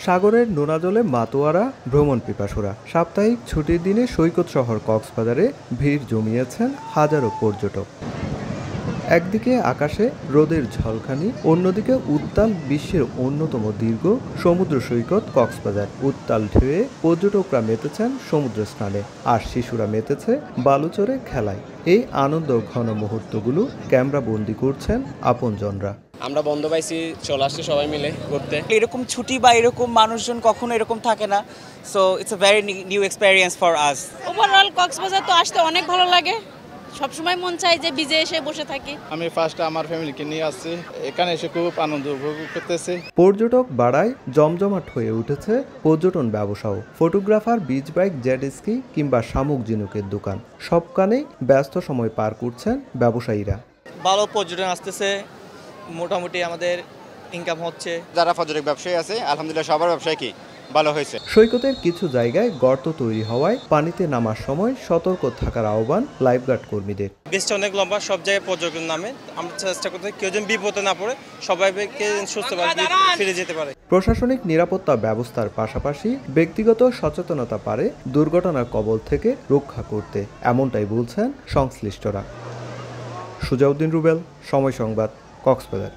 সাগরের নোনা জলে মাতোয়ারা ভ্রমণ পিপাসুরা। সাপ্তাহিক ছুটির দিনে সৈকত শহর কক্সবাজারে ভিড় জমিয়েছেন হাজারো পর্যটক। একদিকে আকাশে রোদের ঝলকানি, অন্যদিকে উত্তাল বিশ্বের অন্যতম দীর্ঘ সমুদ্র সৈকত কক্সবাজার। উত্তাল ঢেউয়ে পর্যটকরা মেতেছেন সমুদ্র স্নানে, আর শিশুরা মেতেছে বালুচরে খেলায়। এই আনন্দ ঘন মুহূর্তগুলো ক্যামেরা বন্দি করছেন আপনজনরা। আমরা বন্ধ পাইছি, চলে আসছি সবাই মিলে ঘুরতে। এরকম ছুটি বা এরকম মানুষজন কখনো এরকম থাকে না, so it's a very new experience for us. Overall Cox's Bazar তো আসতে অনেক ভালো লাগে, সবসময় মন চাই যে বিচে এসে বসে থাকি। আমি ফার্স্টে আমার ফ্যামিলিকে নিয়ে আসছি, এখানে এসে খুব আনন্দ উপভোগ করতেছি। পর্যটক বাড়ায় জমজমাট হয়ে উঠেছে পর্যটন ব্যবসাও। Photographer, beach bike, jet ski কিংবা শামুক ঝিনুকের দোকান, সবখানেই ব্যস্ত সময় পার করছেন ব্যবসায়ীরা। ভালো পর্যটন আসতেছে, মোটামুটি আমাদের ইনকাম হচ্ছে। যারা পর্যটক ব্যবসায়ী আছে আলহামদুলিল্লাহ সবার ব্যবসায় কি ভালো হয়েছে। সৈকতের কিছু জায়গায় গর্ত তৈরি হওয়ায় পানিতে নামার সময় সতর্ক থাকার আহ্বান লাইফগার্ড কর্মীদের। বেশটা অনেক লম্বা, সব জায়গায় পর্যটন নামে। আমরা চেষ্টা করতে কেউ যেন বিপদে না পড়ে, সবাইকে সুস্থভাবে ফিরে যেতে পারে। প্রশাসনিক নিরাপত্তা ব্যবস্থার পাশাপাশি ব্যক্তিগত সচেতনতা পারে দুর্ঘটনার কবল থেকে রক্ষা করতে, এমনটাই বলছেন সংশ্লিষ্টরা। সুজাউদ্দিন রুবেল, সময় সংবাদ, কক্সবাজার।